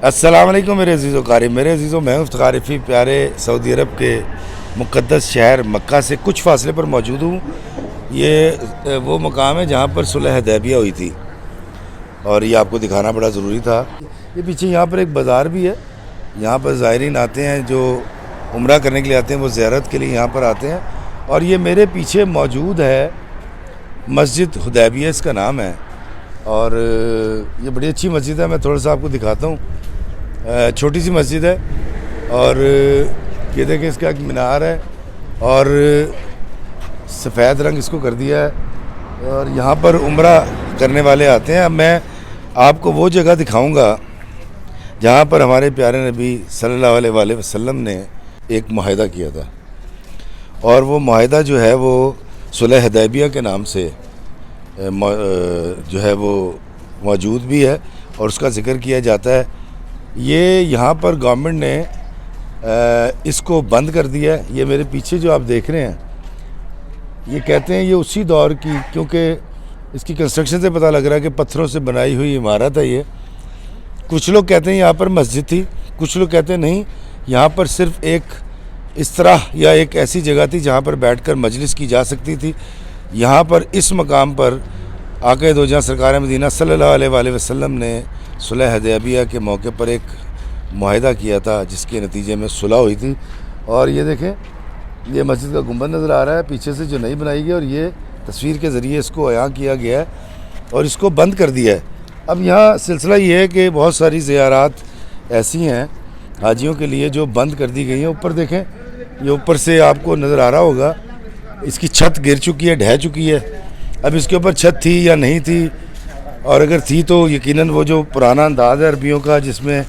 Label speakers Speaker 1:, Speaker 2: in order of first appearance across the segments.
Speaker 1: السلام علیکم میرے عزیز و قاری، میرے عزیز و میں مفت عارفی پیارے سعودی عرب کے مقدس شہر مکہ سے کچھ فاصلے پر موجود ہوں۔ یہ وہ مقام ہے جہاں پر صلح حدیبیہ ہوئی تھی اور یہ آپ کو دکھانا بڑا ضروری تھا۔ یہ پیچھے یہاں پر ایک بازار بھی ہے، یہاں پر زائرین آتے ہیں جو عمرہ کرنے کے لیے آتے ہیں، وہ زیارت کے لیے یہاں پر آتے ہیں۔ اور یہ میرے پیچھے موجود ہے مسجد حدیبیہ، اس کا نام ہے، اور یہ بڑی اچھی مسجد ہے۔ میں تھوڑا سا آپ کو دکھاتا ہوں۔ چھوٹی سی مسجد ہے اور یہ دیکھیں اس کا ایک مینار ہے اور سفید رنگ اس کو کر دیا ہے، اور یہاں پر عمرہ کرنے والے آتے ہیں۔ اب میں آپ کو وہ جگہ دکھاؤں گا جہاں پر ہمارے پیارے نبی صلی اللہ علیہ وآلہ وسلم نے ایک معاہدہ کیا تھا، اور وہ معاہدہ جو ہے وہ صلح حدیبیہ کے نام سے جو ہے وہ موجود بھی ہے اور اس کا ذکر کیا جاتا ہے۔ یہ یہاں پر گورنمنٹ نے اس کو بند کر دیا ہے۔ یہ میرے پیچھے جو آپ دیکھ رہے ہیں، یہ کہتے ہیں یہ اسی دور کی، کیونکہ اس کی کنسٹرکشن سے پتہ لگ رہا ہے کہ پتھروں سے بنائی ہوئی عمارت ہے۔ یہ کچھ لوگ کہتے ہیں یہاں پر مسجد تھی، کچھ لوگ کہتے ہیں نہیں، یہاں پر صرف ایک استراح یا ایک ایسی جگہ تھی جہاں پر بیٹھ کر مجلس کی جا سکتی تھی۔ یہاں پر اس مقام پر آقا دو جہاں سرکار مدینہ صلی اللہ علیہ وآلہ وسلم نے صلح حدیبیہ کے موقع پر ایک معاہدہ کیا تھا جس کے نتیجے میں صلح ہوئی تھی۔ اور یہ دیکھیں، یہ مسجد کا گنبد نظر آ رہا ہے پیچھے سے جو نئی بنائی گئی، اور یہ تصویر کے ذریعے اس کو عیاں کیا گیا ہے اور اس کو بند کر دیا ہے۔ اب یہاں سلسلہ یہ ہے کہ بہت ساری زیارات ایسی ہیں حاجیوں کے لیے جو بند کر دی گئی ہیں۔ اوپر دیکھیں، یہ اوپر سے آپ کو نظر آ رہا ہوگا، اس کی چھت گر چکی ہے، ڈھہ چکی ہے۔ اب اس کے اوپر چھت تھی یا نہیں تھی، اور اگر تھی تو یقیناً وہ جو پرانا انداز ہے عربیوں کا جس میں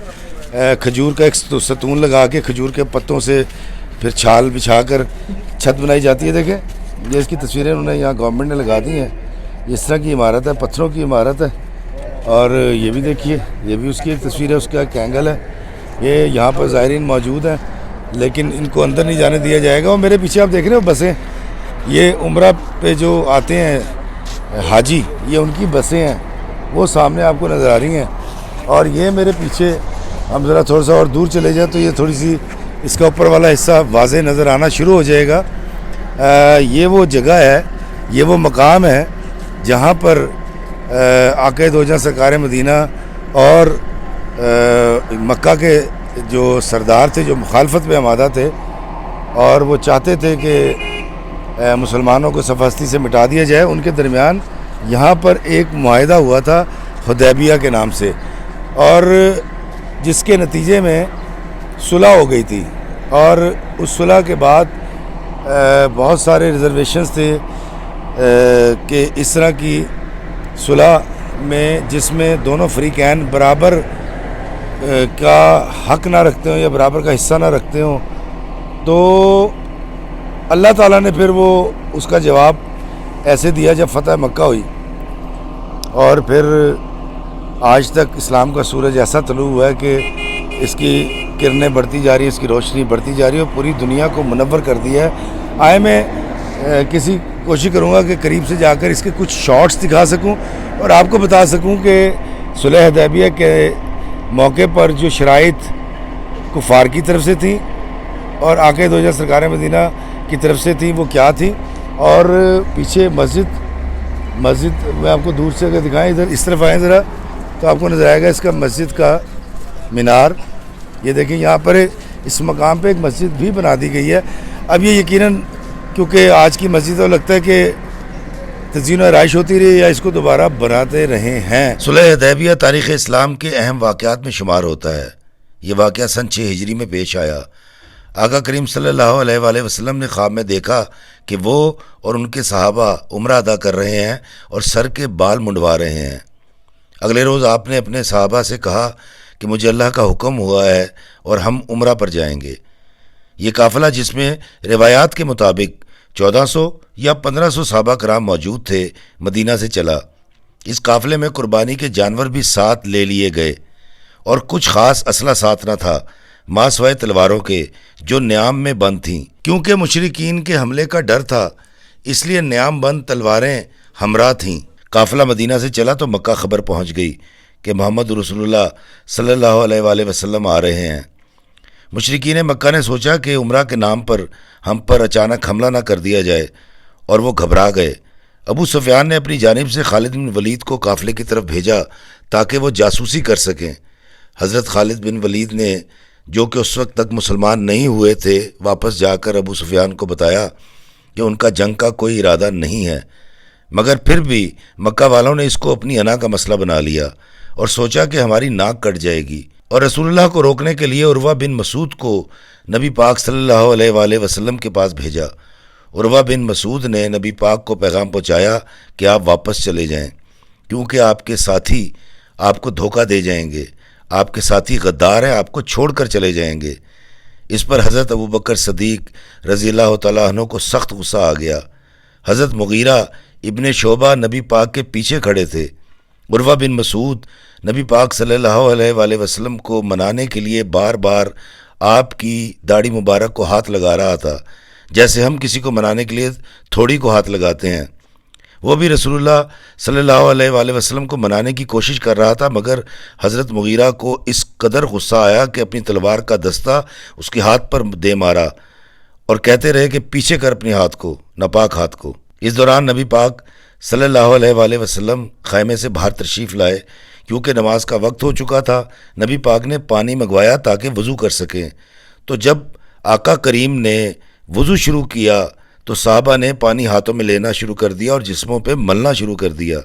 Speaker 1: کھجور کا ایک ستون لگا کے کھجور کے پتوں سے پھر چھال بچھا کر چھت بنائی جاتی ہے۔ دیکھیں، یہ اس کی تصویریں انہوں نے یہاں گورنمنٹ نے لگا دی ہیں۔ اس طرح کی عمارت ہے، پتھروں کی عمارت ہے، اور یہ بھی دیکھیے، یہ بھی اس کی ایک تصویر ہے، اس کا ایک اینگل ہے۔ یہ یہاں پر زائرین موجود ہیں لیکن ان کو اندر نہیں جانے دیا جائے گا۔ اور میرے پیچھے آپ دیکھ رہے ہو بسیں، یہ عمرہ پہ جو آتے ہیں حاجی، یہ ان کی بسیں ہیں، وہ سامنے آپ کو نظر آ رہی ہیں۔ اور یہ میرے پیچھے، ہم ذرا تھوڑا سا اور دور چلے جائیں تو یہ تھوڑی سی اس کا اوپر والا حصہ واضح نظر آنا شروع ہو جائے گا۔ یہ وہ جگہ ہے، یہ وہ مقام ہے جہاں پر آقا دو جہاں سرکار مدینہ اور مکہ کے جو سردار تھے، جو مخالفت میں آمادہ تھے اور وہ چاہتے تھے کہ مسلمانوں کو صف ہستی سے مٹا دیا جائے، ان کے درمیان یہاں پر ایک معاہدہ ہوا تھا حدیبیہ کے نام سے، اور جس کے نتیجے میں صلح ہو گئی تھی۔ اور اس صلح کے بعد بہت سارے ریزرویشنز تھے کہ اس طرح کی صلح میں جس میں دونوں فریقین برابر کا حق نہ رکھتے ہوں یا برابر کا حصہ نہ رکھتے ہوں، تو اللہ تعالیٰ نے پھر وہ اس کا جواب ایسے دیا جب فتح مکہ ہوئی، اور پھر آج تک اسلام کا سورج ایسا طلوع ہوا ہے کہ اس کی کرنیں بڑھتی جا رہی ہیں، اس کی روشنی بڑھتی جا رہی ہے اور پوری دنیا کو منور کر دیا ہے۔ آئے میں کوشش کروں گا کہ قریب سے جا کر اس کے کچھ شارٹس دکھا سکوں اور آپ کو بتا سکوں کہ صلح حدیبیہ کے موقع پر جو شرائط کفار کی طرف سے تھیں اور آقا دو جہاں سرکار مدینہ کی طرف سے تھیں وہ کیا تھی۔ اور پیچھے مسجد میں آپ کو دور سے اگر دکھائیں، ادھر اس طرف آئیں ذرا تو آپ کو نظر آئے گا اس کا مسجد کا مینار۔ یہ دیکھیں، یہاں پر اس مقام پہ ایک مسجد بھی بنا دی گئی ہے۔ اب یہ یقیناً کیونکہ آج کی مسجد تو لگتا ہے کہ تزئین و آرائش ہوتی رہی یا اس کو دوبارہ بناتے رہے ہیں۔ صلح حدیبیہ تاریخ اسلام کے اہم واقعات میں شمار ہوتا ہے۔ یہ واقعہ سن 6 ہجری میں پیش آیا۔ آقا کریم صلی اللہ علیہ وآلہ وسلم نے خواب میں دیکھا کہ وہ اور ان کے صحابہ عمرہ ادا کر رہے ہیں اور سر کے بال منڈوا رہے ہیں۔ اگلے روز آپ نے اپنے صحابہ سے کہا کہ مجھے اللہ کا حکم ہوا ہے اور ہم عمرہ پر جائیں گے۔ یہ قافلہ، جس میں روایات کے مطابق 1400 یا 1500 صحابہ کرام موجود تھے، مدینہ سے چلا۔ اس قافلے میں قربانی کے جانور بھی ساتھ لے لیے گئے اور کچھ خاص اسلحہ ساتھ نہ تھا، ماں سوائے تلواروں کے جو نیام میں بند تھیں۔ کیونکہ مشرکین کے حملے کا ڈر تھا، اس لیے نیام بند تلواریں ہمراہ تھیں۔ قافلہ مدینہ سے چلا تو مکہ خبر پہنچ گئی کہ محمد رسول اللہ صلی اللہ علیہ وآلہ وسلم آ رہے ہیں۔ مشرکین مکہ نے سوچا کہ عمرہ کے نام پر ہم پر اچانک حملہ نہ کر دیا جائے، اور وہ گھبرا گئے۔ ابو سفیان نے اپنی جانب سے خالد بن ولید کو قافلے کی طرف بھیجا تاکہ وہ جاسوسی کر سکیں۔ حضرت خالد بن ولید نے، جو کہ اس وقت تک مسلمان نہیں ہوئے تھے، واپس جا کر ابو سفیان کو بتایا کہ ان کا جنگ کا کوئی ارادہ نہیں ہے، مگر پھر بھی مکہ والوں نے اس کو اپنی انا کا مسئلہ بنا لیا اور سوچا کہ ہماری ناک کٹ جائے گی، اور رسول اللہ کو روکنے کے لیے عروہ بن مسعود کو نبی پاک صلی اللہ علیہ وآلہ وسلم کے پاس بھیجا۔ عروہ بن مسعود نے نبی پاک کو پیغام پہنچایا کہ آپ واپس چلے جائیں، کیونکہ آپ کے ساتھی آپ کو دھوکہ دے جائیں گے، آپ کے ساتھی غدار ہیں، آپ کو چھوڑ کر چلے جائیں گے۔ اس پر حضرت ابوبکر صدیق رضی اللہ تعالیٰ عنہ کو سخت غصہ آ گیا۔ حضرت مغیرہ ابن شعبہ نبی پاک کے پیچھے کھڑے تھے۔ عروہ بن مسعود نبی پاک صلی اللہ علیہ وآلہ وسلم کو منانے کے لیے بار بار آپ کی داڑھی مبارک کو ہاتھ لگا رہا تھا، جیسے ہم کسی کو منانے کے لیے تھوڑی کو ہاتھ لگاتے ہیں۔ وہ بھی رسول اللہ صلی اللہ علیہ وآلہ وسلم کو منانے کی کوشش کر رہا تھا، مگر حضرت مغیرہ کو اس قدر غصہ آیا کہ اپنی تلوار کا دستہ اس کے ہاتھ پر دے مارا اور کہتے رہے کہ پیچھے کر اپنے ہاتھ کو، ناپاک ہاتھ کو۔ اس دوران نبی پاک صلی اللہ علیہ وآلہ وسلم خیمے سے باہر تشریف لائے، کیونکہ نماز کا وقت ہو چکا تھا۔ نبی پاک نے پانی منگوایا تاکہ وضو کر سکیں، تو جب آقا کریم نے وضو شروع کیا تو صحابہ نے پانی ہاتھوں میں لینا شروع کر دیا اور جسموں پہ ملنا شروع کر دیا۔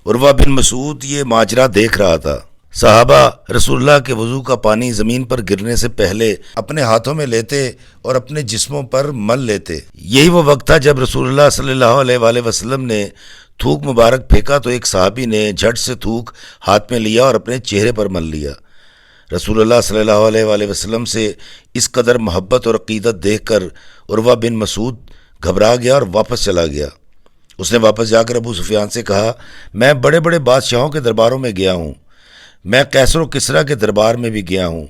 Speaker 1: عروہ بن مسعود یہ ماجرا دیکھ رہا تھا۔ صحابہ رسول اللہ کے وضو کا پانی زمین پر گرنے سے پہلے اپنے ہاتھوں میں لیتے اور اپنے جسموں پر مل لیتے۔ یہی وہ وقت تھا جب رسول اللہ صلی اللہ علیہ وآلہ وسلم نے تھوک مبارک پھینکا تو ایک صحابی نے جھٹ سے تھوک ہاتھ میں لیا اور اپنے چہرے پر مل لیا۔ رسول اللہ صلی اللہ علیہ وآلہ وسلم سے اس قدر محبت اور عقیدت دیکھ کر عروہ بن مسعود گھبرا گیا اور واپس چلا گیا۔ اس نے واپس جا کر ابو سفیان سے کہا، میں بڑے بڑے بادشاہوں کے درباروں میں گیا ہوں، میں قیصر و کسریٰ کے دربار میں بھی گیا ہوں،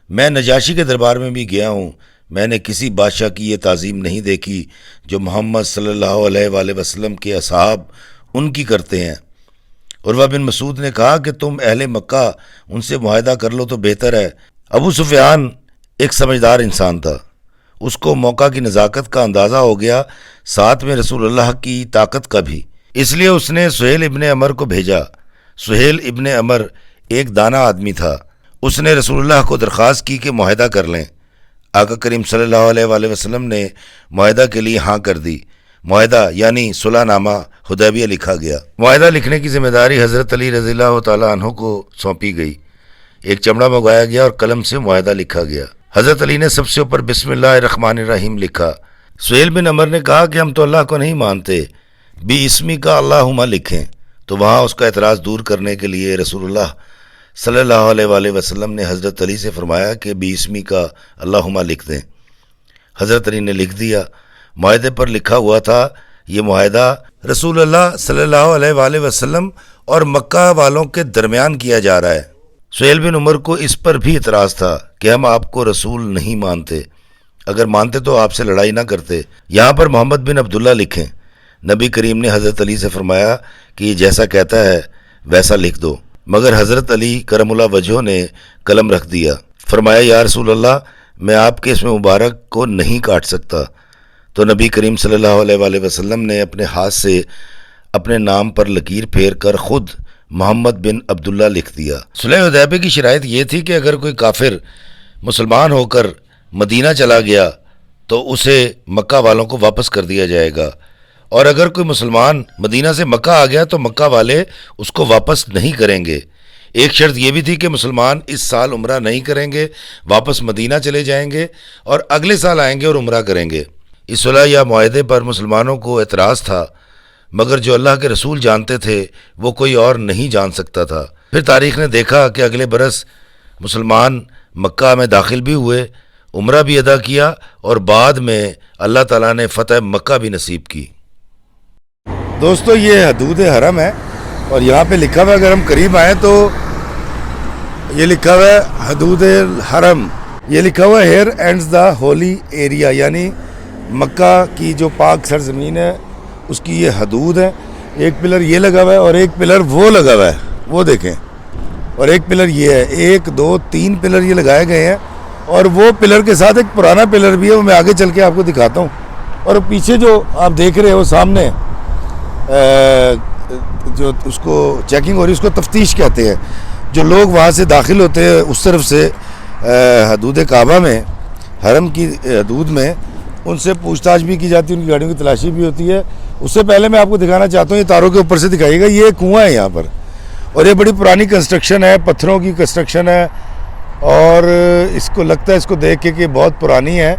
Speaker 1: میں نجاشی کے دربار میں بھی گیا ہوں، میں نے کسی بادشاہ کی یہ تعظیم نہیں دیکھی جو محمد صلی اللہ علیہ وآلہ وسلم کے اصحاب ان کی کرتے ہیں۔ عروہ بن مسعود نے کہا کہ تم اہل مکہ ان سے معاہدہ کر لو تو بہتر ہے۔ ابو سفیان ایک سمجھدار انسان تھا، اس کو موقع کی نزاکت کا اندازہ ہو گیا، ساتھ میں رسول اللہ کی طاقت کا بھی، اس لیے اس نے سہیل ابن عمر کو بھیجا۔ سہیل ابن عمر ایک دانا آدمی تھا، اس نے رسول اللہ کو درخواست کی کہ معاہدہ کر لیں۔ آقا کریم صلی اللہ علیہ وآلہ وسلم نے معاہدہ کے لیے ہاں کر دی۔ معاہدہ یعنی صلح نامہ حدیبیہ لکھا گیا۔ معاہدہ لکھنے کی ذمہ داری حضرت علی رضی اللہ تعالیٰ عنہ کو سونپی گئی۔ ایک چمڑا منگوایا گیا اور قلم سے معاہدہ لکھا گیا۔ حضرت علی نے سب سے اوپر بسم اللہ الرحمن الرحیم لکھا۔ سہیل بن عمر نے کہا کہ ہم تو اللہ کو نہیں مانتے، بھی اسمی کا اللہم لکھیں، تو وہاں اس کا اعتراض دور کرنے کے لیے رسول اللہ صلی اللہ علیہ وآلہ وسلم نے حضرت علی سے فرمایا کہ بھی اسمی کا اللہم لکھ دیں۔ حضرت علی نے لکھ دیا۔ معاہدے پر لکھا ہوا تھا، یہ معاہدہ رسول اللہ صلی اللہ علیہ وآلہ وسلم اور مکہ والوں کے درمیان کیا جا رہا ہے۔ سہیل بن عمر کو اس پر بھی اعتراض تھا کہ ہم آپ کو رسول نہیں مانتے، اگر مانتے تو آپ سے لڑائی نہ کرتے، یہاں پر محمد بن عبداللہ لکھیں۔ نبی کریم نے حضرت علی سے فرمایا کہ یہ جیسا کہتا ہے ویسا لکھ دو، مگر حضرت علی کرم اللہ وجہہ نے قلم رکھ دیا۔ فرمایا یا رسول اللہ، میں آپ کے اسم مبارک کو نہیں کاٹ سکتا، تو نبی کریم صلی اللہ علیہ وآلہ وسلم نے اپنے ہاتھ سے اپنے نام پر لکیر پھیر کر خود محمد بن عبداللہ لکھ دیا۔ صلح حدیبیہ کی شرائط یہ تھی کہ اگر کوئی کافر مسلمان ہو کر مدینہ چلا گیا تو اسے مکہ والوں کو واپس کر دیا جائے گا، اور اگر کوئی مسلمان مدینہ سے مکہ آ گیا تو مکہ والے اس کو واپس نہیں کریں گے۔ ایک شرط یہ بھی تھی کہ مسلمان اس سال عمرہ نہیں کریں گے، واپس مدینہ چلے جائیں گے اور اگلے سال آئیں گے اور عمرہ کریں گے۔ اس صلح یا معاہدے پر مسلمانوں کو اعتراض تھا، مگر جو اللہ کے رسول جانتے تھے وہ کوئی اور نہیں جان سکتا تھا۔ پھر تاریخ نے دیکھا کہ اگلے برس مسلمان مکہ میں داخل بھی ہوئے، عمرہ بھی ادا کیا، اور بعد میں اللہ تعالیٰ نے فتح مکہ بھی نصیب کی۔ دوستو یہ حدود حرم ہے، اور یہاں پہ لکھا ہوا ہے، اگر ہم قریب آئیں تو یہ لکھا ہوا ہے حدود الحرم، یہ لکھا ہوا ہے ہیئر اینڈز دا ہولی ایریا، یعنی مکہ کی جو پاک سرزمین ہے اس کی یہ حدود ہے۔ ایک پلر یہ لگا ہوا ہے اور ایک پلر وہ لگا ہوا ہے، وہ دیکھیں اور ایک پلر یہ ہے، 1 2 3 پلر یہ لگائے گئے ہیں، اور وہ پلر کے ساتھ ایک پرانا پلر بھی ہے، وہ میں آگے چل کے آپ کو دکھاتا ہوں. اور پیچھے جو آپ دیکھ رہے ہو سامنے جو اس کو چیکنگ ہو رہی ہے، اس کو تفتیش کہتے ہیں. جو لوگ وہاں سے داخل ہوتے ہیں اس طرف سے حدود کعبہ میں، حرم کی حدود میں، ان سے پوچھ تاچھ بھی کی جاتی ہے، ان کی گاڑیوں کی تلاشی بھی ہوتی ہے. اس سے پہلے میں آپ کو دکھانا چاہتا ہوں، یہ تاروں کے اوپر سے دکھائیے گا، یہ کنواں ہے یہاں پر، اور یہ بڑی پرانی کنسٹرکشن ہے، پتھروں کی کنسٹرکشن ہے، اور اس کو لگتا ہے اس کو دیکھ کے کہ بہت پرانی ہے.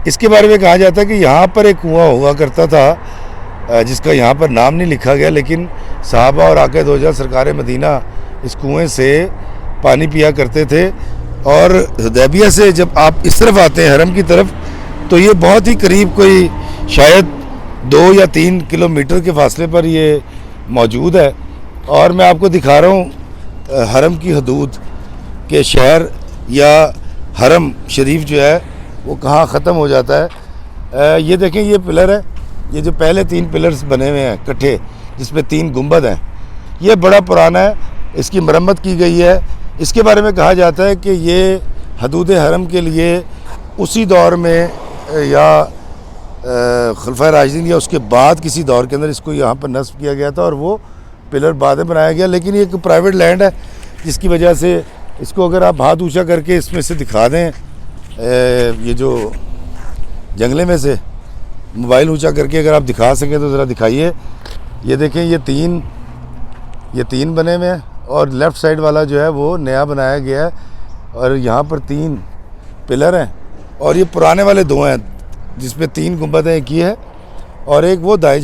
Speaker 1: اس کے بارے میں کہا جاتا ہے کہ یہاں پر ایک کنواں ہوا کرتا تھا جس کا یہاں پر نام نہیں لکھا گیا، لیکن صحابہ اور آقا دو جہاں سرکار مدینہ اس کنویں سے پانی پیا کرتے تھے. اور حدیبیہ سے جب آپ اس طرف آتے ہیں حرم کی طرف، تو یہ بہت ہی قریب، کوئی شاید 2 یا 3 کلومیٹر کے فاصلے پر یہ موجود ہے. اور میں آپ کو دکھا رہا ہوں حرم کی حدود کے شہر یا حرم شریف جو ہے وہ کہاں ختم ہو جاتا ہے. یہ دیکھیں، یہ پلر ہے، یہ جو پہلے 3 پلرز بنے ہوئے ہیں کٹھے، جس پہ 3 گنبد ہیں، یہ بڑا پرانا ہے، اس کی مرمت کی گئی ہے. اس کے بارے میں کہا جاتا ہے کہ یہ حدود حرم کے لیے اسی دور میں یا خلفائے راشدین یا اس کے بعد کسی دور کے اندر اس کو یہاں پر نصب کیا گیا تھا، اور وہ پلر بعد میں بنایا گیا. لیکن یہ ایک پرائیویٹ لینڈ ہے، جس کی وجہ سے اس کو اگر آپ ہاتھ اونچا کر کے اس میں سے دکھا دیں، یہ جو جنگلے میں سے موبائل اونچا کر کے اگر آپ دکھا سکیں تو ذرا دکھائیے. یہ دیکھیں، یہ تین بنے ہوئے ہیں، اور لیفٹ سائڈ والا جو ہے وہ نیا بنایا گیا ہے، اور یہاں پر 3 پلر ہیں، اور یہ پرانے والے 2 ہیں جس پہ 3 گنبد ہیں. ایک یہ ہے اور ایک وہ دائیں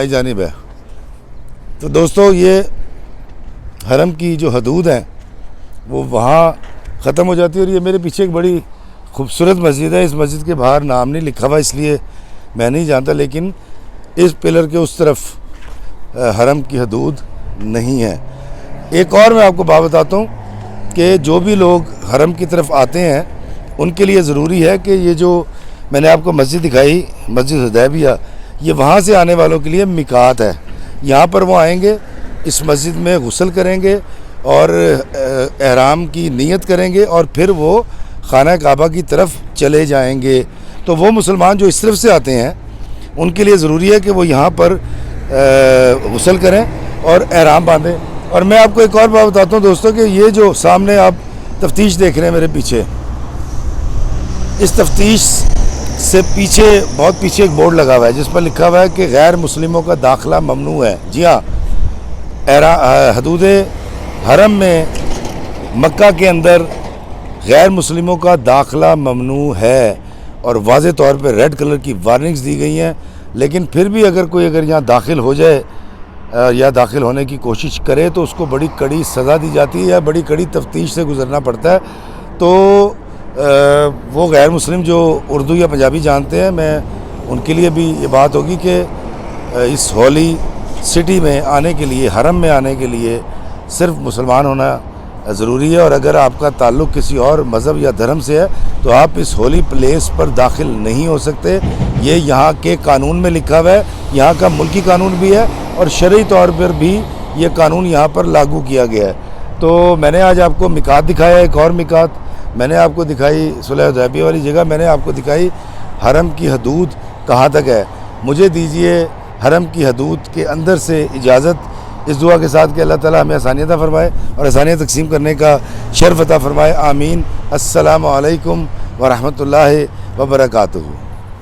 Speaker 1: جانب ہے. تو دوستو، یہ حرم کی جو حدود ہیں وہ وہاں ختم ہو جاتی ہے. اور یہ میرے پیچھے ایک بڑی خوبصورت مسجد ہے، اس مسجد کے باہر نام نہیں لکھا ہوا اس لیے میں نہیں جانتا، لیکن اس پلر کے اس طرف حرم کی حدود نہیں ہے. ایک اور میں آپ کو بات بتاتا ہوں کہ جو بھی لوگ حرم کی طرف آتے ہیں ان کے لیے ضروری ہے کہ یہ جو میں نے آپ کو مسجد دکھائی، مسجد حدیبیہ، یہ وہاں سے آنے والوں کے لیے میقات ہے. یہاں پر وہ آئیں گے، اس مسجد میں غسل کریں گے اور احرام کی نیت کریں گے، اور پھر وہ خانہ کعبہ کی طرف چلے جائیں گے. تو وہ مسلمان جو اس طرف سے آتے ہیں ان کے لیے ضروری ہے کہ وہ یہاں پر غسل کریں اور احرام باندھیں. اور میں آپ کو ایک اور بات بتاتا ہوں دوستوں، کہ یہ جو سامنے آپ تفتیش دیکھ رہے ہیں میرے پیچھے، اس تفتیش سے بہت پیچھے ایک بورڈ لگا ہوا ہے جس پر لکھا ہوا ہے کہ غیر مسلموں کا داخلہ ممنوع ہے. جی ہاں، حدود حرم میں مکہ کے اندر غیر مسلموں کا داخلہ ممنوع ہے، اور واضح طور پہ ریڈ کلر کی وارننگز دی گئی ہیں. لیکن پھر بھی اگر کوئی یہاں داخل ہو جائے یا داخل ہونے کی کوشش کرے تو اس کو بڑی کڑی سزا دی جاتی ہے یا بڑی کڑی تفتیش سے گزرنا پڑتا ہے. تو وہ غیر مسلم جو اردو یا پنجابی جانتے ہیں، میں ان کے لیے بھی یہ بات ہوگی کہ اس ہولی سٹی میں آنے کے لیے، حرم میں آنے کے لیے صرف مسلمان ہونا ضروری ہے. اور اگر آپ کا تعلق کسی اور مذہب یا دھرم سے ہے تو آپ اس ہولی پلیس پر داخل نہیں ہو سکتے. یہ یہاں کے قانون میں لکھا ہوا ہے، یہاں کا ملکی قانون بھی ہے، اور شرعی طور پر بھی یہ قانون یہاں پر لاگو کیا گیا ہے. تو میں نے آج آپ کو میقات دکھایا، ایک اور میقات میں نے آپ کو دکھائی صلح حدیبیہ والی جگہ، میں نے آپ کو دکھائی حرم کی حدود کہاں تک ہے. مجھے دیجئے حرم کی حدود کے اندر سے اجازت، اس دعا کے ساتھ کہ اللہ تعالیٰ ہمیں آسانیت عطا فرمائے اور آسانیت تقسیم کرنے کا شرف عطا فرمائے. آمین. السلام علیکم ورحمۃ اللہ وبرکاتہ.